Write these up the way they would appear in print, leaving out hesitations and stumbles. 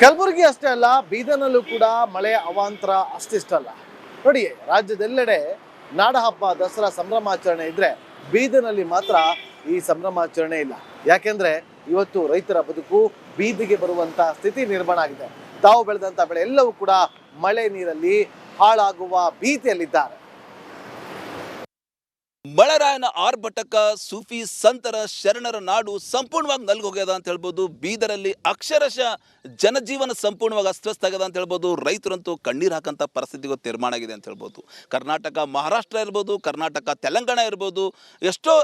ಕಲಬುರಗಿ ಅಷ್ಟೇ ಅಲ್ಲ, ಬೀದರ್ನಲ್ಲೂ ಕೂಡ ಮಳೆ ಅವಾಂತರ ಅಷ್ಟಿಷ್ಟಲ್ಲ. ನೋಡಿ, ರಾಜ್ಯದೆಲ್ಲೆಡೆ ನಾಡ ಹಬ್ಬ ದಸರಾ ಸಂಭ್ರಮಾಚರಣೆ ಇದ್ರೆ ಬೀದರ್ನಲ್ಲಿ ಮಾತ್ರ ಈ ಸಂಭ್ರಮಾಚರಣೆ ಇಲ್ಲ. ಯಾಕೆಂದ್ರೆ ಇವತ್ತು ರೈತರ ಬದುಕು ಬೀದಿಗೆ ಬರುವಂತ ಸ್ಥಿತಿ ನಿರ್ಮಾಣ ಆಗಿದೆ. ತಾವು ಬೆಳೆದಂತ ಬೆಳೆ ಎಲ್ಲವೂ ಕೂಡ ಮಳೆ ನೀರಲ್ಲಿ ಹಾಳಾಗುವ ಭೀತಿಯಲ್ಲಿದ್ದಾರೆ. ಮಳೆರಾಯನ ಆರ್ಭಟಕ ಸೂಫಿ ಸಂತರ ಶರಣರ ನಾಡು ಸಂಪೂರ್ಣವಾಗಿ ನಲ್ಗೋಗ್ಯದ ಅಂತ ಹೇಳ್ಬೋದು. ಬೀದರಲ್ಲಿ ಅಕ್ಷರಶಃ ಜನಜೀವನ ಸಂಪೂರ್ಣವಾಗಿ ಅಸ್ವಸ್ಥ ಆಗ್ಯದ ಅಂತ ಹೇಳ್ಬೋದು. ರೈತರಂತೂ ಕಣ್ಣೀರು ಹಾಕಂಥ ಪರಿಸ್ಥಿತಿಗೂ ತೀರ್ಮಾನ ಆಗಿದೆ ಅಂತ ಹೇಳ್ಬೋದು. ಕರ್ನಾಟಕ ಮಹಾರಾಷ್ಟ್ರ ಇರ್ಬೋದು, ಕರ್ನಾಟಕ ತೆಲಂಗಾಣ ಇರ್ಬೋದು, ಎಷ್ಟೋ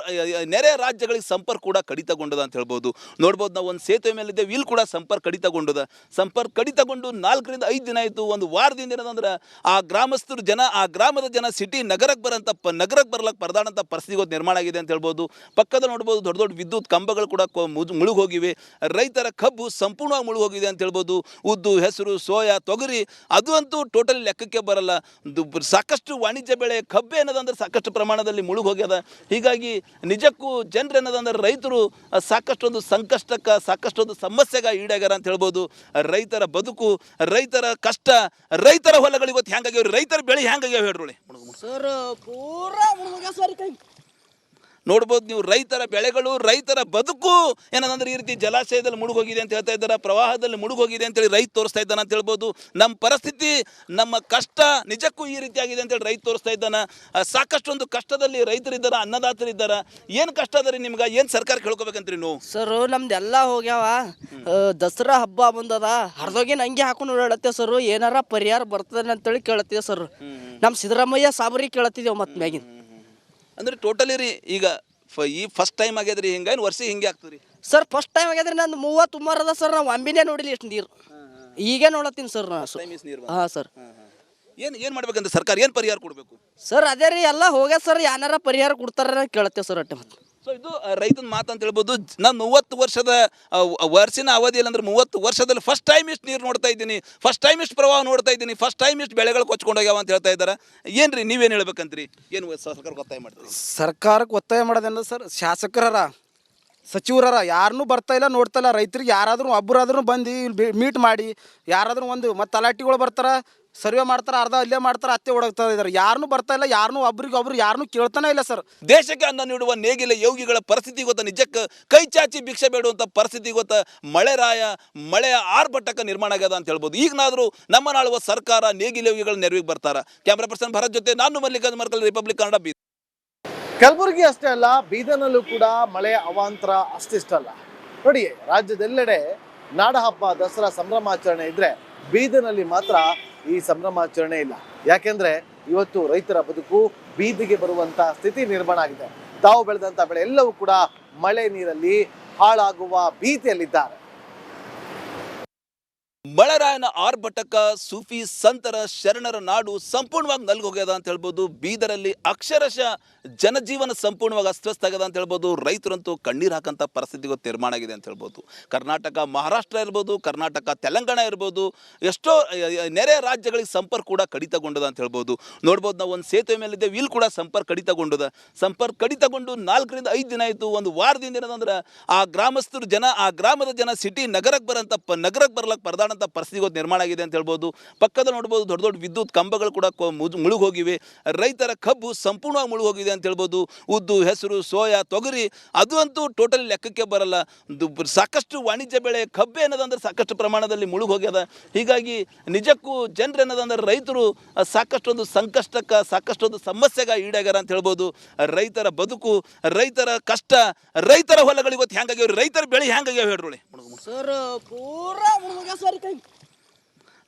ನೆರೆ ರಾಜ್ಯಗಳಿಗೆ ಸಂಪರ್ಕ ಕೂಡ ಕಡಿತಗೊಂಡದ ಅಂತ ಹೇಳ್ಬೋದು. ನೋಡ್ಬೋದು, ನಾವು ಒಂದು ಸೇತುವೆ ಮೇಲಿದ್ದೇವೆ, ಇಲ್ಲಿ ಕೂಡ ಸಂಪರ್ಕ ಕಡಿತಗೊಂಡದ. ಸಂಪರ್ಕ ಕಡಿತಗೊಂಡು 4 ರಿಂದ 5 ದಿನ ಆಯಿತು. ಒಂದು ವಾರದಿಂದ ಏನಂದ್ರೆ ಆ ಗ್ರಾಮಸ್ಥರು ಜನ, ಆ ಗ್ರಾಮದ ಜನ ಸಿಟಿ ನಗರಕ್ಕೆ ಬರ್ಲಕ್ಕೆ ಪರದಾಡಂಥ ಪರಿಸ್ಥಿತಿ ನಿರ್ಮಾಣ ಆಗಿದೆ ಅಂತ ಹೇಳ್ಬೋದು. ಪಕ್ಕದಲ್ಲಿ ನೋಡ್ಬೋದು, ದೊಡ್ಡ ದೊಡ್ಡ ವಿದ್ಯುತ್ ಕಂಬಗಳು ಕೂಡ ಮುಳುಗೋಗಿವೆ. ರೈತರ ಕಬ್ಬು ಸಂಪೂರ್ಣವಾಗಿ ಮುಳುಗೋಗಿದೆ ಅಂತ ಹೇಳ್ಬೋದು. ಉದ್ದು, ಹೆಸರು, ಸೋಯಾ, ತೊಗರಿ ಅದು ಅಂತೂ ಟೋಟಲಿ ಲೆಕ್ಕಕ್ಕೆ ಬರಲ್ಲ. ಸಾಕಷ್ಟು ವಾಣಿಜ್ಯ ಬೆಳೆ ಕಬ್ಬು ಏನದಂದ್ರೆ ಸಾಕಷ್ಟು ಪ್ರಮಾಣದಲ್ಲಿ ಮುಳುಗೋಗ್ಯದ. ಹೀಗಾಗಿ ನಿಜಕ್ಕೂ ಜನರು ಏನದಂದ್ರೆ ರೈತರು ಸಾಕಷ್ಟೊಂದು ಸಂಕಷ್ಟಕ್ಕೆ, ಸಾಕಷ್ಟೊಂದು ಸಮಸ್ಯೆಗೆ ಈಡಾಗ್ಯಾರ ಅಂತ ಹೇಳ್ಬೋದು. ರೈತರ ಬದುಕು, ರೈತರ ಕಷ್ಟ, ರೈತರ ಹೊಲಗಳು ಇವತ್ತು ಹೆಂಗಾಗ್ಯಾವ, ರೈತರ ಬೆಳೆ ಹೆಂಗಾಗ್ಯಾವ ಹೇಳ್ರಿ ಸರ್. ಪೂರಾ ಸರ್ ನೋಡ್ಬೋದು ನೀವು, ರೈತರ ಬೆಳೆಗಳು, ರೈತರ ಬದುಕು ಏನಂದ್ರೆ ಈ ರೀತಿ ಜಲಾಶಯದಲ್ಲಿ ಮುಳುಗೋಗಿದೆ ಅಂತ ಹೇಳ್ತಾ ಇದ್ದಾರೆ, ಪ್ರವಾಹದಲ್ಲಿ ಮುಳುಗೋಗಿದೆ ಅಂತೇಳಿ ರೈತ ತೋರಿಸ್ತಾ ಇದ್ದಾನೆ ಅಂತ ಹೇಳ್ಬೋದು. ನಮ್ಮ ಪರಿಸ್ಥಿತಿ, ನಮ್ಮ ಕಷ್ಟ ನಿಜಕ್ಕೂ ಈ ರೀತಿ ಆಗಿದೆ ಅಂತೇಳಿ ರೈತ ತೋರಿಸ್ತಾ ಇದ್ದಾನೆ. ಸಾಕಷ್ಟೊಂದು ಕಷ್ಟದಲ್ಲಿ ರೈತರಿದ್ದಾರೆ, ಅನ್ನದಾತರಿದ್ದಾರೆ. ಏನು ಕಷ್ಟ ಅದ ರೀ ನಿಮ್ಗೆ, ಏನು ಸರ್ಕಾರ ಕೇಳ್ಕೊಬೇಕಂತ್ರಿ ನೀವು? ಸರ್, ನಮ್ದೆಲ್ಲ ಹೋಗ್ಯಾವ. ದಸರಾ ಹಬ್ಬ ಬಂದದ, ಹರ್ದೋಗಿ ನಂಗೆ ಹಾಕೊಂಡು ಓಡಾಡತ್ತೇವೆ ಸರ್. ಏನಾರ ಪರಿಹಾರ ಬರ್ತದೆ ಅಂತೇಳಿ ಕೇಳತ್ತೀವಿ ಸರ್. ನಮ್ಮ ಸಿದ್ದರಾಮಯ್ಯ ಸಾಬ್ರಿಗೆ ಕೇಳತ್ತಿದ್ದೇವೆ ಮತ್ತೆ ಮ್ಯಾಗಿನ. ಅಂದ್ರೆ ಟೋಟಲಿ ರೀ, ಈಗ ಈ ಫಸ್ಟ್ ಟೈಮ್ ಆಗ್ಯದ್ರಿ ಹಿಂಗೆ, ಏನು ವರ್ಷ ಹಿಂಗೆ ಆಗ್ತದೆ ಸರ್? ಫಸ್ಟ್ ಟೈಮ್ ಆಗ್ಯದ್ರಿ. ನಂದು 30 ಉಮ್ಮರ್ ಅದ ಸರ್. ನಾವು ಅಂಬಿನೇ ನೋಡಿಲ್ಲ ಎಷ್ಟು ನೀರು. ಈಗ ನೋಡತ್ತೀನಿ ಸರ್ ನಾ. ಹಾಂ ಸರ್. ಏನು ಮಾಡ್ಬೇಕಂತ ಸರ್ಕಾರ ಏನು ಪರಿಹಾರ ಕೊಡಬೇಕು ಸರ್? ಅದೇ ರೀ, ಎಲ್ಲ ಹೋಗ್ಯದ ಸರ್. ಏನಾರ ಪರಿಹಾರ ಕೊಡ್ತಾರ ಕೇಳತ್ತೇವೆ ಸರ್ ಅಟ್ಟೆ ಮತ್ತೆ. ಸೊ ಇದು ರೈತನ ಮಾತು ಅಂತ ಹೇಳ್ಬೋದು. ನಾನು 30 ವರ್ಷದ ವರ್ಷಿನ ಅವಧಿಯಲ್ಲಿ ಅಂದ್ರೆ 30 ವರ್ಷದಲ್ಲಿ ಫಸ್ಟ್ ಟೈಮ್ ಇಷ್ಟು ನೀರು ನೋಡ್ತಾ ಇದ್ದೀನಿ, ಫಸ್ಟ್ ಟೈಮ್ ಇಷ್ಟು ಪ್ರವಾಹ ನೋಡ್ತಾ ಇದ್ದೀನಿ, ಫಸ್ಟ್ ಟೈಮ್ ಇಷ್ಟು ಬೆಳೆಗಳು ಕೊಚ್ಕೊಂಡೋಗ್ಯಾವ ಅಂತ ಹೇಳ್ತಾ ಇದ್ದಾರೆ. ಏನು ರೀ, ನೀವೇನು ಹೇಳ್ಬೇಕಂತ್ರಿ? ಏನು ಸರ್ಕಾರಕ್ಕೆ ಒತ್ತಾಯ ಮಾಡ್ತೀರಿ? ಸರ್ಕಾರಕ್ಕೆ ಒತ್ತಾಯ ಮಾಡೋದೇನ ಸರ್, ಶಾಸಕರ ಸಚಿವರ ಯಾರನ್ನೂ ಬರ್ತಾ ಇಲ್ಲ, ನೋಡ್ತಾ ಇಲ್ಲ. ರೈತರಿಗೆ ಯಾರಾದ್ರೂ ಒಬ್ಬರಾದ್ರೂ ಬಂದು ಇಲ್ಲಿ ಮೀಟ್ ಮಾಡಿ, ಯಾರಾದ್ರೂ ಒಂದು ಮತ್ತು ತಲಾಟಿಗಳು ಬರ್ತಾರೆ, ಸರ್ವೆ ಮಾಡ್ತಾರೆ, ಅರ್ಧ ಅಲ್ಲೇ ಮಾಡ್ತಾರೆ, ಅತ್ತೆ ಓಡಾಗ್ತಾ ಇದ್ದಾರೆ. ಯಾರನ್ನೂ ಬರ್ತಾ ಇಲ್ಲ, ಯಾರನ್ನೂ ಒಬ್ರಿಗೊಬ್ರು ಯಾರನ್ನೂ ಕೇಳ್ತಾನೆ ಇಲ್ಲ ಸರ್. ದೇಶಕ್ಕೆ ಅನ್ನ ನೀಡುವ ನೇಗಿಲ ಯೋಗಿಗಳ ಪರಿಸ್ಥಿತಿ ಗೊತ್ತ, ನಿಜಕ್ಕೆ ಕೈ ಚಾಚಿ ಭಿಕ್ಷೆ ಬೇಡುವಂಥ ಪರಿಸ್ಥಿತಿ ಗೊತ್ತ. ಮಳೆಯ ಆರ್ಭಟಕ ನಿರ್ಮಾಣ ಆಗ್ಯದ ಅಂತ ಹೇಳ್ಬೋದು. ಈಗನಾದರೂ ನಮ್ಮ ನಾಳುವ ಸರ್ಕಾರ ನೇಗಿಲ ಯೋಗಿಗಳ ನೆರವಿಗೆ ಬರ್ತಾರ. ಕ್ಯಾಮ್ರಾ ಪರ್ಸನ್ ಭರತ್ ಜೊತೆ ನಾನು ಮಲ್ಲಿಕಾರ್ಜುನ್ ಮರ್ಕಲ್, ರಿಪಬ್ಲಿಕ್ ಕನ್ನಡ, ಬೀದರ್. ಕಲಬುರಗಿ ಅಷ್ಟೇ ಅಲ್ಲ, ಬೀದರ್ನಲ್ಲೂ ಕೂಡ ಮಳೆ ಅವಾಂತರ ಅಷ್ಟಿಷ್ಟಲ್ಲ. ನೋಡಿ, ರಾಜ್ಯದೆಲ್ಲೆಡೆ ನಾಡ ಹಬ್ಬ ದಸರಾ ಸಂಭ್ರಮಾಚರಣೆ ಇದ್ರೆ ಬೀದರ್ನಲ್ಲಿ ಮಾತ್ರ ಈ ಸಂಭ್ರಮಾಚರಣೆ ಇಲ್ಲ. ಯಾಕೆಂದ್ರೆ ಇವತ್ತು ರೈತರ ಬದುಕು ಬೀದಿಗೆ ಬರುವಂತ ಸ್ಥಿತಿ ನಿರ್ಮಾಣ ಆಗಿದೆ. ತಾವು ಬೆಳೆದಂತ ಬೆಳೆ ಎಲ್ಲವೂ ಕೂಡ ಮಳೆ ನೀರಲ್ಲಿ ಹಾಳಾಗುವ ಭೀತಿಯಲ್ಲಿದ್ದಾರೆ. ಮಳೆರಾಯನ ಆರ್ಭಟಕ ಸೂಫಿ ಸಂತರ ಶರಣರ ನಾಡು ಸಂಪೂರ್ಣವಾಗಿ ನಲ್ಗೋಗ್ಯದ ಅಂತ ಹೇಳ್ಬೋದು. ಬೀದರಲ್ಲಿ ಅಕ್ಷರಶಃ ಜನಜೀವನ ಸಂಪೂರ್ಣವಾಗಿ ಅಸ್ವಸ್ಥ ಆಗ್ಯದ ಅಂತ ಹೇಳ್ಬೋದು. ರೈತರಂತೂ ಕಣ್ಣೀರು ಹಾಕಂಥ ಪರಿಸ್ಥಿತಿಗೂ ತೀರ್ಮಾನ ಆಗಿದೆ ಅಂತ ಹೇಳ್ಬೋದು. ಕರ್ನಾಟಕ ಮಹಾರಾಷ್ಟ್ರ ಇರ್ಬೋದು, ಕರ್ನಾಟಕ ತೆಲಂಗಾಣ ಇರ್ಬೋದು, ಎಷ್ಟೋ ನೆರೆ ರಾಜ್ಯಗಳಿಗೆ ಸಂಪರ್ಕ ಕೂಡ ಕಡಿತಗೊಂಡದ ಅಂತ ಹೇಳ್ಬೋದು. ನೋಡ್ಬೋದು, ನಾವು ಒಂದು ಸೇತುವೆ ಮೇಲಿದ್ದೇವೆ, ಇಲ್ಲಿ ಕೂಡ ಸಂಪರ್ಕ ಕಡಿತಗೊಂಡದ. ಸಂಪರ್ಕ ಕಡಿತಗೊಂಡು 4 ರಿಂದ 5 ದಿನ ಆಯಿತು. ಒಂದು ವಾರದಿಂದ ಏನಂದ್ರೆ ಆ ಗ್ರಾಮಸ್ಥರು ಜನ, ಆ ಗ್ರಾಮದ ಜನ ಸಿಟಿ ನಗರಕ್ಕೆ ಬರ್ಲಕ್ಕೆ ಪರದಾಡಂಥ ಪರಿಸ್ಥಿತಿ ನಿರ್ಮಾಣ ಆಗಿದೆ ಅಂತ ಹೇಳ್ಬೋದು. ಪಕ್ಕದಲ್ಲಿ ನೋಡ್ಬೋದು, ದೊಡ್ಡ ದೊಡ್ಡ ವಿದ್ಯುತ್ ಕಂಬಗಳು ಕೂಡ ಮುಳುಗೋಗಿವೆ. ರೈತರ ಕಬ್ಬು ಸಂಪೂರ್ಣವಾಗಿ ಮುಳುಗೋಗಿದೆ ಅಂತ ಹೇಳ್ಬೋದು. ಉದ್ದು, ಹೆಸರು, ಸೋಯಾ, ತೊಗರಿ ಅದು ಅಂತೂ ಟೋಟಲಿ ಲೆಕ್ಕಕ್ಕೆ ಬರಲ್ಲ. ಸಾಕಷ್ಟು ವಾಣಿಜ್ಯ ಬೆಳೆ ಕಬ್ಬು ಏನದಂದ್ರೆ ಸಾಕಷ್ಟು ಪ್ರಮಾಣದಲ್ಲಿ ಮುಳುಗೋಗ್ಯದ. ಹೀಗಾಗಿ ನಿಜಕ್ಕೂ ಜನರು ಏನದಂದ್ರೆ ರೈತರು ಸಾಕಷ್ಟೊಂದು ಸಂಕಷ್ಟಕ್ಕೆ, ಸಾಕಷ್ಟೊಂದು ಸಮಸ್ಯೆಗೆ ಈಡಾಗ್ಯಾರ ಅಂತ ಹೇಳ್ಬೋದು. ರೈತರ ಬದುಕು, ರೈತರ ಕಷ್ಟ, ರೈತರ ಹೊಲಗಳು ಇವತ್ತು ಹೆಂಗಾಗ್ಯಾವ, ರೈತರ ಬೆಳೆ ಹೆಂಗಾಗ್ಯಾವ ಹೇಳ್ರಿ ಸರ್. ಪೂರಾ ಸರ್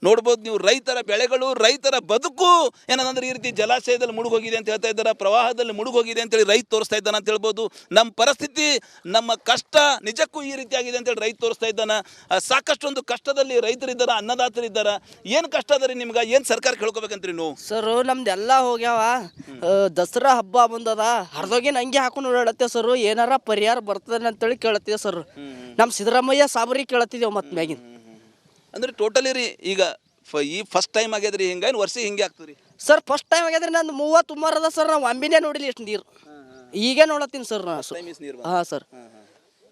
ನೋಡ್ಬೋದು ನೀವು, ರೈತರ ಬೆಳೆಗಳು, ರೈತರ ಬದುಕು ಏನಂದ್ರೆ ಈ ರೀತಿ ಜಲಾಶಯದಲ್ಲಿ ಮುಳುಗೋಗಿದೆ ಅಂತ ಹೇಳ್ತಾ ಇದ್ದಾರೆ, ಪ್ರವಾಹದಲ್ಲಿ ಮುಳುಗೋಗಿದೆ ಅಂತೇಳಿ ರೈತ ತೋರಿಸ್ತಾ ಇದ್ದಾನೆ ಅಂತ ಹೇಳ್ಬೋದು. ನಮ್ಮ ಪರಿಸ್ಥಿತಿ, ನಮ್ಮ ಕಷ್ಟ ನಿಜಕ್ಕೂ ಈ ರೀತಿ ಆಗಿದೆ ಅಂತೇಳಿ ರೈತ ತೋರಿಸ್ತಾ ಇದ್ದಾನೆ. ಸಾಕಷ್ಟೊಂದು ಕಷ್ಟದಲ್ಲಿ ರೈತರಿದ್ದಾರೆ, ಅನ್ನದಾತರಿದ್ದಾರೆ. ಏನು ಕಷ್ಟ ಅದ ರೀ ನಿಮ್ಗೆ, ಏನು ಸರ್ಕಾರ ಕೇಳ್ಕೊಬೇಕಂತ್ರಿ ನೀವು? ಸರ್, ನಮ್ದೆಲ್ಲ ಹೋಗ್ಯಾವ. ದಸರಾ ಹಬ್ಬ ಬಂದದ, ಹರ್ದೋಗಿ ನಂಗೆ ಹಾಕೊಂಡು ಓಡಾಡತ್ತೇವೆ ಸರ್. ಏನಾರ ಪರಿಹಾರ ಬರ್ತದೆ ಅಂತೇಳಿ ಕೇಳತ್ತೀವಿ ಸರ್. ನಮ್ಮ ಸಿದ್ದರಾಮಯ್ಯ ಸಾಬ್ರಿಗೆ ಕೇಳತ್ತಿದ್ದೇವೆ ಮತ್ತೆ ಮ್ಯಾಗಿನ. ಅಂದ್ರೆ ಟೋಟಲಿ ರೀ, ಈಗ ಈ ಫಸ್ಟ್ ಟೈಮ್ ಆಗ್ಯದ್ರಿ ಹಿಂಗೆ, ಏನು ವರ್ಷ ಹಿಂಗೆ ಆಗ್ತದೆ ಸರ್? ಫಸ್ಟ್ ಟೈಮ್ ಆಗ್ಯದ್ರಿ. ನಂದು 30 ಉಮ್ಮರ್ ಅದ ಸರ್. ನಾವು ಅಂಬಿನೇ ನೋಡಿಲ್ಲ ಎಷ್ಟು ನೀರು. ಈಗ ನೋಡತ್ತೀನಿ ಸರ್ ನಾ. ಹಾಂ ಸರ್.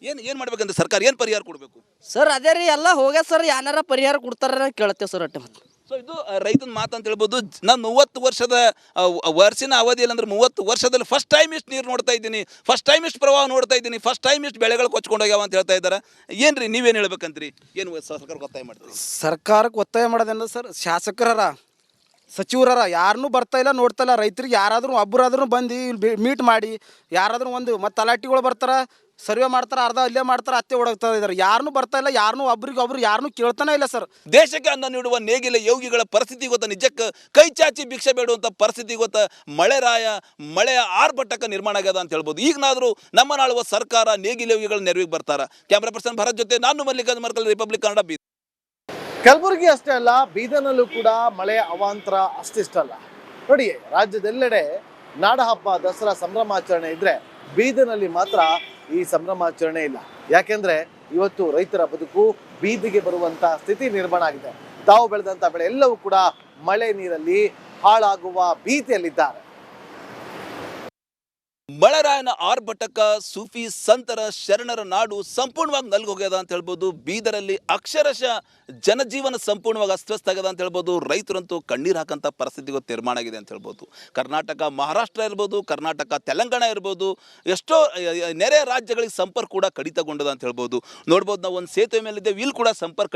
ಏನು ಮಾಡ್ಬೇಕಂತ ಸರ್ಕಾರ ಏನು ಪರಿಹಾರ ಕೊಡಬೇಕು? ಸರ್ ಅದೇ ರೀ ಎಲ್ಲ ಹೋಗ್ಯಾದ ಸರ್, ಏನಾರ ಪರಿಹಾರ ಕೊಡ್ತಾರ ಕೇಳತ್ತೇವೆ ಸರ್ ಅಟ್ಟೆ ಮತ್ತೆ. ಸೊ ಇದು ರೈತನ ಮಾತು ಅಂತ ಹೇಳ್ಬೋದು. ನಾನು 30 ವರ್ಷದ ವರ್ಷಿನ ಅವಧಿಯಲ್ಲಿ ಅಂದ್ರೆ 30 ವರ್ಷದಲ್ಲಿ ಫಸ್ಟ್ ಟೈಮ್ ಇಷ್ಟು ನೀರು ನೋಡ್ತಾ ಇದ್ದೀನಿ, ಫಸ್ಟ್ ಟೈಮ್ ಇಷ್ಟು ಪ್ರವಾಹ ನೋಡ್ತಾ ಇದ್ದೀನಿ, ಫಸ್ಟ್ ಟೈಮ್ ಇಷ್ಟು ಬೆಳೆಗಳು ಕೊಚ್ಕೊಂಡು ಹೋಗ್ಯಾವ ಅಂತ ಹೇಳ್ತಾ ಇದ್ದಾರೆ. ಏನು ರೀ ನೀವೇನು ಹೇಳ್ಬೇಕಂತ್ರಿ? ಏನು ಸರ್ಕಾರಕ್ಕೆ ಒತ್ತಾಯ ಮಾಡ್ತೀರಿ? ಸರ್ಕಾರಕ್ಕೆ ಒತ್ತಾಯ ಮಾಡೋದೇನು ಸರ್, ಶಾಸಕರರ ಸಚಿವರರ ಯಾರನ್ನೂ ಬರ್ತಾ ಇಲ್ಲ ನೋಡ್ತಾ ಇಲ್ಲ. ರೈತರಿಗೆ ಯಾರಾದರೂ ಒಬ್ಬರಾದ್ರೂ ಬಂದು ಇಲ್ಲಿ ಮೀಟ್ ಮಾಡಿ ಯಾರಾದ್ರೂ ಒಂದು ಮತ್ತು ತಲಾಟಿಗಳು ಬರ್ತಾರೆ, ಸರ್ವೆ ಮಾಡ್ತಾರೆ, ಅರ್ಧ ಅಲ್ಲೇ ಮಾಡ್ತಾರೆ, ಅತ್ತೆ ಹೊಡಗ್ತಾ ಇದ್ದಾರೆ. ಯಾರನ್ನೂ ಬರ್ತಾ ಇಲ್ಲ, ಯಾರನ್ನೂ ಒಬ್ರಿಗೊಬ್ರು ಯಾರನ್ನೂ ಕೇಳ್ತಾನೆ ಇಲ್ಲ ಸರ್. ದೇಶಕ್ಕೆ ಅನ್ನ ನೀಡುವ ನೇಗಿಲ ಯೋಗಿಗಳ ಪರಿಸ್ಥಿತಿ ಗೊತ್ತ, ನಿಜಕ್ಕೆ ಕೈ ಚಾಚಿ ಭಿಕ್ಷೆ ಬೇಡುವಂಥ ಪರಿಸ್ಥಿತಿ ಗೊತ್ತ. ಮಳೆಯ ಆರ್ಭಟಕ ನಿರ್ಮಾಣ ಆಗ್ಯದ ಅಂತ ಹೇಳ್ಬೋದು. ಈಗನಾದರೂ ನಮ್ಮ ನಾಳುವ ಸರ್ಕಾರ ನೇಗಿಲ ಯೋಗಿಗಳ ನೆರವಿಗೆ ಬರ್ತಾರ. ಕ್ಯಾಮ್ರಾ ಪರ್ಸನ್ ಭರತ್ ಜೊತೆ ನಾನು ಮಲ್ಲಿಕಾರ್ಜುನ ಮರ್ಕಲ್, ರಿಪಬ್ಲಿಕ್ ಕನ್ನಡ, ಬೀದರ್. ಕಲಬುರಗಿ ಅಷ್ಟೇ ಅಲ್ಲ, ಬೀದರ್ನಲ್ಲೂ ಕೂಡ ಮಳೆಯ ಅವಾಂತರ ಅಷ್ಟಿಷ್ಟಲ್ಲ. ನೋಡಿ, ರಾಜ್ಯದೆಲ್ಲೆಡೆ ನಾಡಹಬ್ಬ ದಸರಾ ಸಂಭ್ರಮಾಚರಣೆ ಇದ್ರೆ ಬೀದರ್ನಲ್ಲಿ ಮಾತ್ರ ಈ ಸಂಭ್ರಮಾಚರಣೆ ಇಲ್ಲ. ಯಾಕೆಂದ್ರೆ ಇವತ್ತು ರೈತರ ಬದುಕು ಬೀದಿಗೆ ಬರುವಂತ ಸ್ಥಿತಿ ನಿರ್ಮಾಣ ಆಗಿದೆ. ತಾವು ಬೆಳೆದಂತ ಬೆಳೆ ಎಲ್ಲವೂ ಕೂಡ ಮಳೆ ನೀರಲ್ಲಿ ಹಾಳಾಗುವ ಭೀತಿಯಲ್ಲಿದ್ದಾರೆ. ಮಳೆರಾಯನ ಆರ್ಭಟಕ ಸೂಫಿ ಸಂತರ ಶರಣರ ನಾಡು ಸಂಪೂರ್ಣವಾಗಿ ನಲ್ಗೋಗ್ಯದ ಅಂತ ಹೇಳ್ಬೋದು. ಬೀದರಲ್ಲಿ ಅಕ್ಷರಶಃ ಜನಜೀವನ ಸಂಪೂರ್ಣವಾಗಿ ಅಸ್ವಸ್ಥ ಆಗ್ಯದ ಅಂತ ಹೇಳ್ಬೋದು. ರೈತರಂತೂ ಕಣ್ಣೀರು ಹಾಕಂಥ ಪರಿಸ್ಥಿತಿಗೂ ನಿರ್ಮಾಣ ಆಗಿದೆ ಅಂತ ಹೇಳ್ಬೋದು. ಕರ್ನಾಟಕ, ಮಹಾರಾಷ್ಟ್ರ ಇರ್ಬೋದು, ಕರ್ನಾಟಕ, ತೆಲಂಗಾಣ ಇರ್ಬೋದು, ಎಷ್ಟೋ ನೆರೆ ರಾಜ್ಯಗಳಿಗೆ ಸಂಪರ್ಕ ಕೂಡ ಕಡಿತಗೊಂಡದ ಅಂತ ಹೇಳ್ಬೋದು. ನೋಡ್ಬೋದು, ನಾವು ಒಂದು ಸೇತುವೆ ಮೇಲಿದ್ದೇವೆ, ಇಲ್ಲಿ ಕೂಡ ಸಂಪರ್ಕ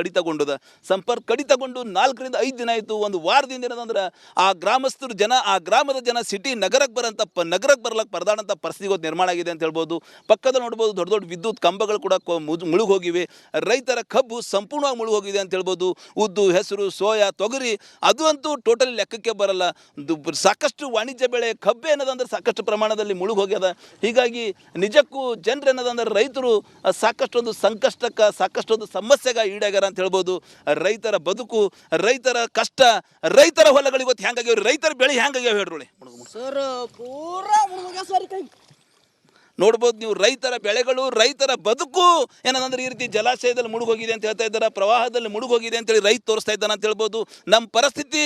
ಕಡಿತಗೊಂಡು 4 ರಿಂದ 5 ದಿನ ಆಯಿತು. ಒಂದು ವಾರದಿಂದ ಏನಂದ್ರೆ ಆ ಗ್ರಾಮದ ಜನ ಸಿಟಿ ನಗರಕ್ಕೆ ಬರ್ಲಕ್ಕೆ ಪರದಾಡಂಥ ಪರಿಸ್ಥಿತಿ ನಿರ್ಮಾಣ ಆಗಿದೆ ಅಂತ ಹೇಳ್ಬೋದು. ಪಕ್ಕದಲ್ಲಿ ನೋಡ್ಬೋದು ದೊಡ್ಡ ದೊಡ್ಡ ವಿದ್ಯುತ್ ಕಂಬಗಳು ಕೂಡ ಮುಳುಗೋಗಿವೆ. ರೈತರ ಕಬ್ಬು ಸಂಪೂರ್ಣವಾಗಿ ಮುಳುಗೋಗಿದೆ ಅಂತ ಹೇಳ್ಬೋದು. ಉದ್ದು, ಹೆಸರು, ಸೋಯಾ, ತೊಗರಿ ಅದು ಅಂತೂ ಟೋಟಲಿ ಲೆಕ್ಕಕ್ಕೆ ಬರಲ್ಲ. ಸಾಕಷ್ಟು ವಾಣಿಜ್ಯ ಬೆಳೆ ಕಬ್ಬು ಏನದಂದ್ರೆ ಸಾಕಷ್ಟು ಪ್ರಮಾಣದಲ್ಲಿ ಮುಳುಗೋಗ್ಯದ. ಹೀಗಾಗಿ ನಿಜಕ್ಕೂ ಜನರು ಏನದಂದ್ರೆ ರೈತರು ಸಾಕಷ್ಟೊಂದು ಸಾಕಷ್ಟೊಂದು ಸಮಸ್ಯೆಗೆ ಈಡಾಗ್ಯಾರ ಅಂತ ಹೇಳ್ಬೋದು. ರೈತರ ಬದುಕು, ರೈತರ ಕಷ್ಟ, ರೈತರ ಹೊಲಗಳು ಇವತ್ತು ಹೆಂಗಾಗ್ಯಾವ, ರೈತರ ಬೆಳೆ ಹೆಂಗಾಗ್ಯಾವ ಹೇಳ್ರಿ ಸರ್ ಪೂರಾ ಸರ್ ನೋಡ್ಬೋದು ನೀವು. ರೈತರ ಬೆಳೆಗಳು, ರೈತರ ಬದುಕು ಏನಂದ್ರೆ ಈ ರೀತಿ ಜಲಾಶಯದಲ್ಲಿ ಮುಳುಗೋಗಿದೆ ಅಂತ ಹೇಳ್ತಾ ಇದ್ದಾರೆ, ಪ್ರವಾಹದಲ್ಲಿ ಮುಳುಗೋಗಿದೆ ಅಂತೇಳಿ ರೈತ ತೋರಿಸ್ತಾ ಇದ್ದಾನೆ ಅಂತ ಹೇಳ್ಬೋದು. ನಮ್ಮ ಪರಿಸ್ಥಿತಿ,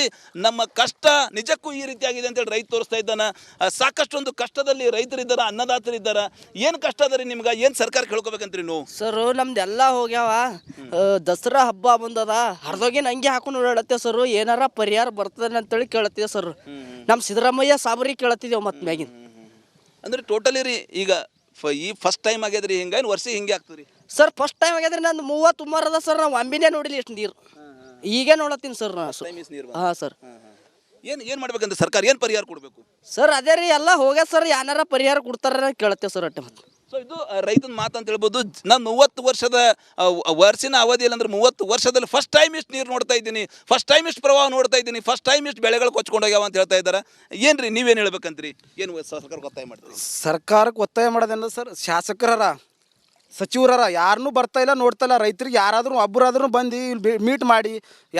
ನಮ್ಮ ಕಷ್ಟ ನಿಜಕ್ಕೂ ಈ ರೀತಿ ಆಗಿದೆ ಅಂತೇಳಿ ರೈತ ತೋರಿಸ್ತಾ ಇದ್ದಾನೆ. ಸಾಕಷ್ಟೊಂದು ಕಷ್ಟದಲ್ಲಿ ರೈತರಿದ್ದಾರೆ, ಅನ್ನದಾತರಿದ್ದಾರೆ. ಏನು ಕಷ್ಟ ಅದ ರೀ ನಿಮ್ಗೆ? ಏನು ಸರ್ಕಾರ ಕೇಳ್ಕೊಬೇಕಂತ್ರಿ ನೀವು? ಸರ್ ನಮ್ದೆಲ್ಲ ಹೋಗ್ಯಾವ. ದಸರಾ ಹಬ್ಬ ಬಂದದ, ಹರಿದೋಗಿನ ಹಂಗೆ ಹಾಕೊಂಡು ಓಡಾಡತ್ತೇವೆ ಸರ್. ಏನಾರ ಪರಿಹಾರ ಬರ್ತದೆ ಅಂತೇಳಿ ಕೇಳತ್ತೀವಿ ಸರ್. ನಮ್ಮ ಸಿದ್ದರಾಮಯ್ಯ ಸಾಬ್ರಿಗೆ ಕೇಳತ್ತಿದ್ದೇವೆ ಮತ್ತೆ ಮ್ಯಾಗಿನ. ಅಂದ್ರೆ ಟೋಟಲಿ ರೀ ಈಗ ಈ ಫಸ್ಟ್ ಟೈಮ್ ಆಗ್ಯದ್ರಿ ಹಿಂಗೆ, ಏನು ವರ್ಷ ಹಿಂಗೆ ಆಗ್ತದೆ ಸರ್? ಫಸ್ಟ್ ಟೈಮ್ ಆಗ್ಯದ್ರಿ. ನಂದು 30 ಉಮರ್ ಅದ ಸರ್. ನಾವು ಅಂಬಿನೇ ನೋಡಿಲ್ಲ ಎಷ್ಟು ನೀರು. ಈಗ ನೋಡತ್ತೀನಿ ಸರ್ ನಾ. ಹಾಂ ಸರ್. ಏನು ಮಾಡ್ಬೇಕಂತ ಸರ್ಕಾರ ಏನು ಪರಿಹಾರ ಕೊಡಬೇಕು? ಸರ್ ಅದೇ ರೀ ಎಲ್ಲ ಹೋಗ್ಯಾದ ಸರ್, ಏನಾರ ಪರಿಹಾರ ಕೊಡ್ತಾರ ಕೇಳತ್ತೇವೆ ಸರ್ ಅಟ್ಟೆ ಮತ್ತೆ. ಸೊ ಇದು ರೈತನ ಮಾತು ಅಂತ ಹೇಳ್ಬೋದು. ನಾನು 30 ವರ್ಷದ ವರ್ಷಿನ ಅವಧಿಯಲ್ಲಿ ಅಂದ್ರೆ 30 ವರ್ಷದಲ್ಲಿ ಫಸ್ಟ್ ಟೈಮ್ ಇಷ್ಟು ನೀರು ನೋಡ್ತಾ ಇದ್ದೀನಿ, ಫಸ್ಟ್ ಟೈಮ್ ಇಷ್ಟು ಪ್ರವಾಹ ನೋಡ್ತಾ ಇದ್ದೀನಿ, ಫಸ್ಟ್ ಟೈಮ್ ಇಷ್ಟು ಬೆಳೆಗಳು ಕೊಚ್ಕೊಂಡು ಹೋಗ್ಯಾವ ಅಂತ ಹೇಳ್ತಾ ಇದ್ದಾರೆ. ಏನು ರೀ ನೀವೇನು ಹೇಳ್ಬೇಕಂತ್ರಿ? ಏನು ಸರ್ಕಾರಕ್ಕೆ ಒತ್ತಾಯ ಮಾಡ್ತೀರಿ? ಸರ್ಕಾರಕ್ಕೆ ಒತ್ತಾಯ ಮಾಡೋದೇನು ಸರ್, ಶಾಸಕರರ ಸಚಿವರರ ಯಾರನ್ನೂ ಬರ್ತಾ ಇಲ್ಲ ನೋಡ್ತಾ ಇಲ್ಲ. ರೈತರಿಗೆ ಯಾರಾದರೂ ಒಬ್ಬರಾದ್ರೂ ಬಂದು ಇಲ್ಲಿ ಮೀಟ್ ಮಾಡಿ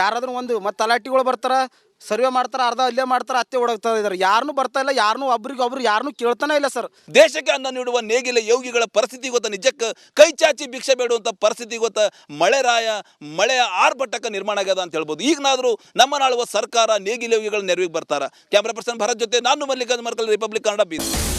ಯಾರಾದ್ರೂ ಒಂದು ಮತ್ತು ತಲಾಟಿಗಳು ಬರ್ತಾರೆ, ಸರ್ವೆ ಮಾಡ್ತಾರೆ, ಅರ್ಧ ಅಲ್ಲೇ ಮಾಡ್ತಾರೆ, ಅತ್ತೆ ಹೊಡಗ್ತಾ ಇದ್ದಾರೆ. ಯಾರನ್ನೂ ಬರ್ತಾ ಇಲ್ಲ, ಯಾರನ್ನೂ ಒಬ್ರಿಗೊಬ್ರು ಯಾರನ್ನೂ ಕೇಳ್ತಾನೆ ಇಲ್ಲ ಸರ್. ದೇಶಕ್ಕೆ ಅನ್ನ ನೀಡುವ ನೇಗಿಲ ಯೋಗಿಗಳ ಪರಿಸ್ಥಿತಿ ಗೊತ್ತ, ನಿಜಕ್ಕೆ ಕೈ ಚಾಚಿ ಭಿಕ್ಷೆ ಬೇಡುವಂಥ ಪರಿಸ್ಥಿತಿ ಗೊತ್ತ. ಮಳೆಯ ಆರ್ಭಟಕ ನಿರ್ಮಾಣ ಆಗ್ಯದ ಅಂತ ಹೇಳ್ಬೋದು. ಈಗನಾದರೂ ನಮ್ಮ ನಾಳುವ ಸರ್ಕಾರ ನೇಗಿಲ ಯೋಗಿಗಳ ನೆರವಿಗೆ ಬರ್ತಾರ. ಕ್ಯಾಮ್ರಾ ಪರ್ಸನ್ ಭರತ್ ಜೊತೆ ನಾನು ಮಲ್ಲಿಕಾರ್ಜುನ ಮರ್ಕಲ್, ರಿಪಬ್ಲಿಕ್ ಕನ್ನಡ, ಬೀದರ್.